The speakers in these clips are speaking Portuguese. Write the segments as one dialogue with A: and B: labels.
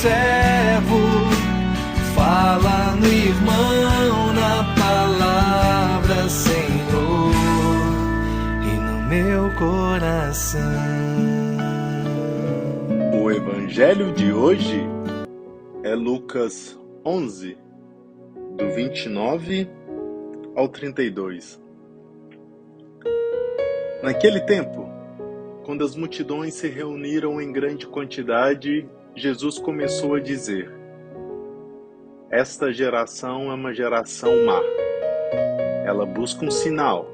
A: servo, fala no irmão, na palavra, Senhor, e no meu coração.
B: O evangelho de hoje é Lucas 11, do 29 ao 32. Naquele tempo, quando as multidões se reuniram em grande quantidade, Jesus começou a dizer: esta geração é uma geração má. Ela busca um sinal,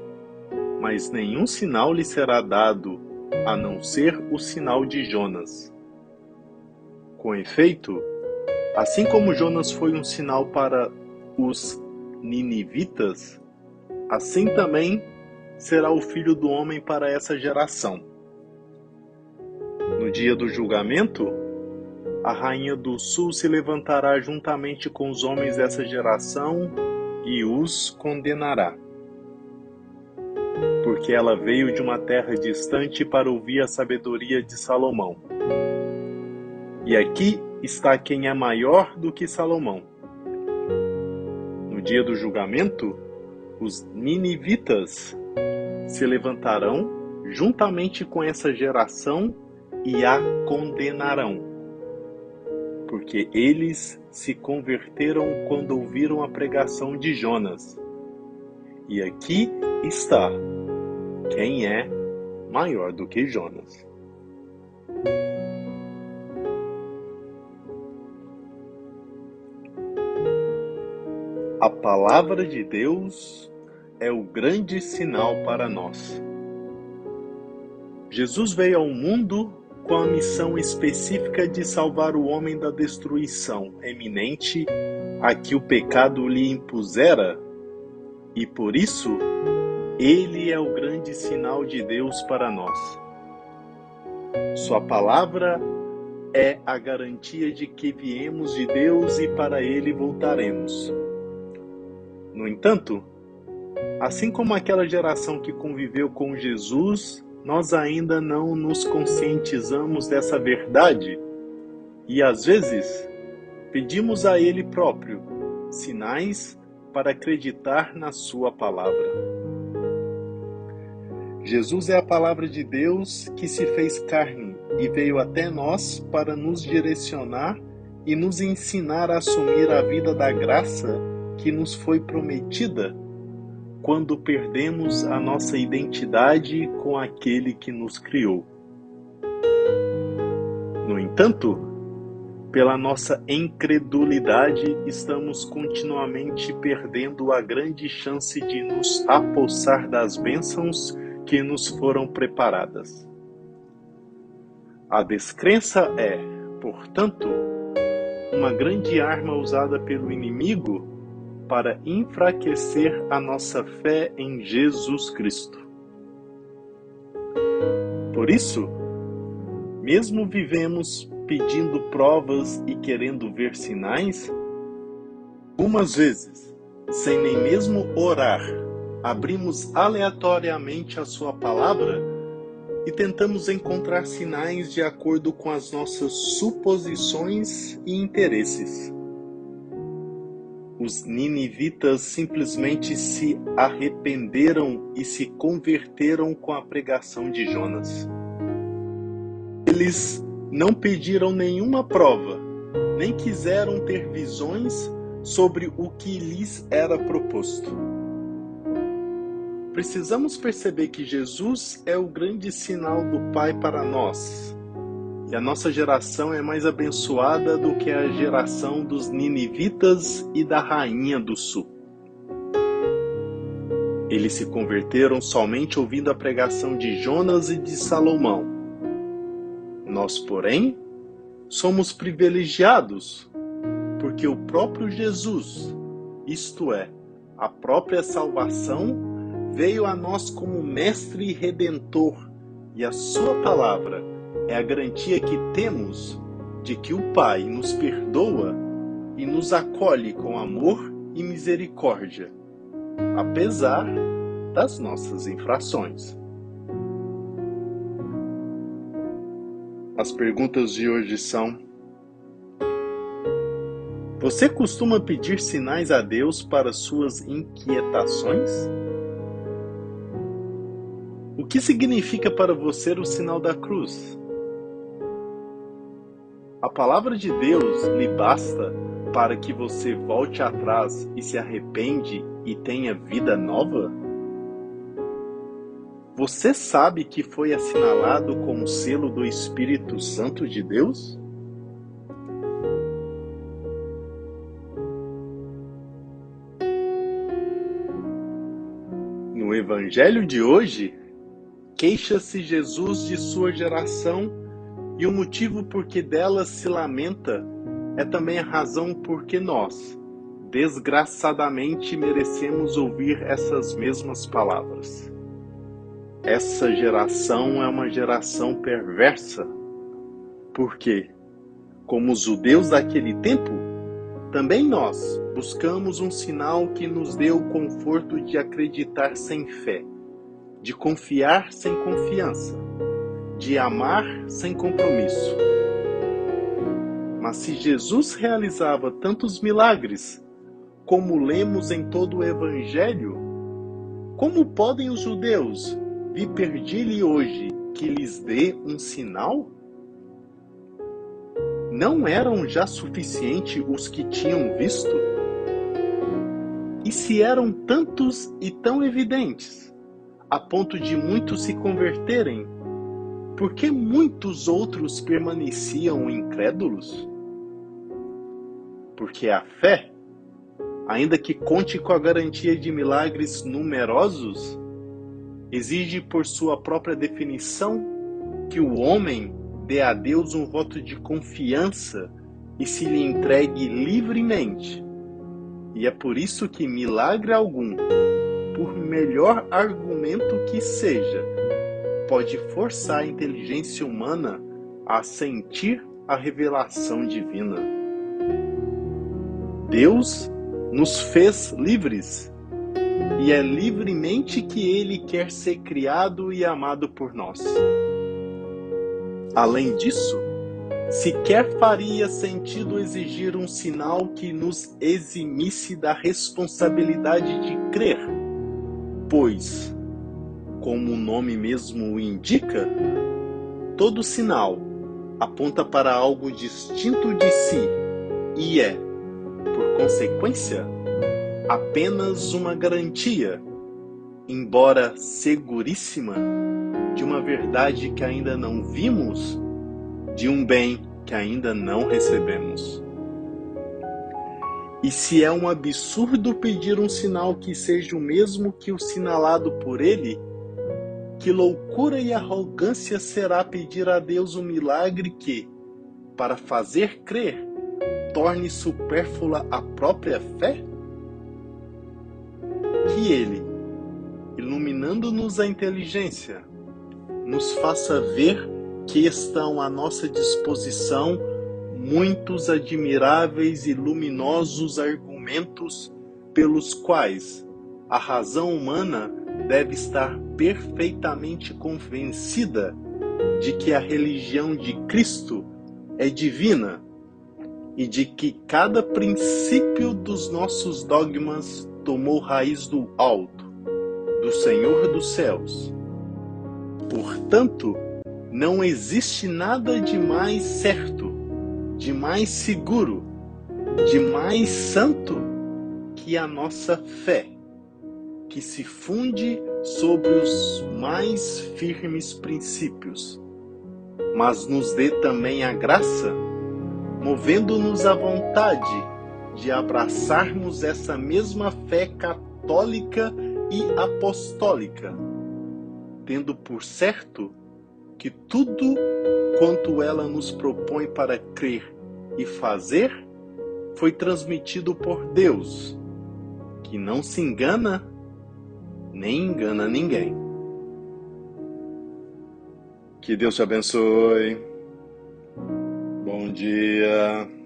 B: mas nenhum sinal lhe será dado, a não ser o sinal de Jonas. Com efeito, assim como Jonas foi um sinal para os ninivitas, assim também será o Filho do Homem para essa geração. No dia do julgamento, a rainha do sul se levantará juntamente com os homens dessa geração e os condenará. Porque ela veio de uma terra distante para ouvir a sabedoria de Salomão. E aqui está quem é maior do que Salomão. No dia do julgamento, os ninivitas se levantarão juntamente com essa geração e a condenarão, porque eles se converteram quando ouviram a pregação de Jonas. E aqui está quem é maior do que Jonas. A palavra de Deus é o grande sinal para nós. Jesus veio ao mundo com a missão específica de salvar o homem da destruição eminente a que o pecado lhe impusera, e por isso ele é o grande sinal de Deus para nós. Sua palavra é a garantia de que viemos de Deus e para ele voltaremos. No entanto, assim como aquela geração que conviveu com Jesus, nós ainda não nos conscientizamos dessa verdade e, às vezes, pedimos a Ele próprio sinais para acreditar na Sua palavra. Jesus é a palavra de Deus que se fez carne e veio até nós para nos direcionar e nos ensinar a assumir a vida da graça que nos foi prometida quando perdemos a nossa identidade com aquele que nos criou. No entanto, pela nossa incredulidade, estamos continuamente perdendo a grande chance de nos apossar das bênçãos que nos foram preparadas. A descrença é, portanto, uma grande arma usada pelo inimigo para enfraquecer a nossa fé em Jesus Cristo. Por isso, mesmo vivemos pedindo provas e querendo ver sinais, algumas vezes, sem nem mesmo orar, abrimos aleatoriamente a sua palavra e tentamos encontrar sinais de acordo com as nossas suposições e interesses. Os ninivitas simplesmente se arrependeram e se converteram com a pregação de Jonas. Eles não pediram nenhuma prova, nem quiseram ter visões sobre o que lhes era proposto. Precisamos perceber que Jesus é o grande sinal do Pai para nós. E a nossa geração é mais abençoada do que a geração dos ninivitas e da rainha do sul. Eles se converteram somente ouvindo a pregação de Jonas e de Salomão. Nós, porém, somos privilegiados, porque o próprio Jesus, isto é, a própria salvação, veio a nós como mestre e redentor, e a sua palavra é a garantia que temos de que o Pai nos perdoa e nos acolhe com amor e misericórdia, apesar das nossas infrações. As perguntas de hoje são: Você costuma pedir sinais a Deus para suas inquietações? O que significa para você o sinal da cruz? A palavra de Deus lhe basta para que você volte atrás e se arrepende e tenha vida nova? Você sabe que foi assinalado com o selo do Espírito Santo de Deus? No Evangelho de hoje, queixa-se Jesus de sua geração e o motivo por que dela se lamenta é também a razão por que nós, desgraçadamente, merecemos ouvir essas mesmas palavras. Essa geração é uma geração perversa, porque, como os judeus daquele tempo, também nós buscamos um sinal que nos dê o conforto de acreditar sem fé, de confiar sem confiança, de amar sem compromisso. Mas se Jesus realizava tantos milagres, como lemos em todo o Evangelho, como podem os judeus vir pedir-lhe hoje que lhes dê um sinal? Não eram já suficientes os que tinham visto? E se eram tantos e tão evidentes, a ponto de muitos se converterem, por que muitos outros permaneciam incrédulos? Porque a fé, ainda que conte com a garantia de milagres numerosos, exige por sua própria definição que o homem dê a Deus um voto de confiança e se lhe entregue livremente. E é por isso que milagre algum, por melhor argumento que seja, pode forçar a inteligência humana a sentir a revelação divina. Deus nos fez livres, e é livremente que Ele quer ser criado e amado por nós. Além disso, sequer faria sentido exigir um sinal que nos eximisse da responsabilidade de crer, pois, como o nome mesmo o indica, todo sinal aponta para algo distinto de si e é, por consequência, apenas uma garantia, embora seguríssima, de uma verdade que ainda não vimos, de um bem que ainda não recebemos. E se é um absurdo pedir um sinal que seja o mesmo que o sinalado por ele, que loucura e arrogância será pedir a Deus um milagre que, para fazer crer, torne supérflua a própria fé? Que Ele, iluminando-nos a inteligência, nos faça ver que estão à nossa disposição muitos admiráveis e luminosos argumentos pelos quais a razão humana deve estar perfeitamente convencida de que a religião de Cristo é divina e de que cada princípio dos nossos dogmas tomou raiz do alto, do Senhor dos céus. Portanto, não existe nada de mais certo, de mais seguro, de mais santo que a nossa fé, que se funde sobre os mais firmes princípios, mas nos dê também a graça, movendo-nos à vontade de abraçarmos essa mesma fé católica e apostólica, tendo por certo que tudo quanto ela nos propõe para crer e fazer foi transmitido por Deus, que não se engana nem engana ninguém. Que Deus te abençoe. Bom dia.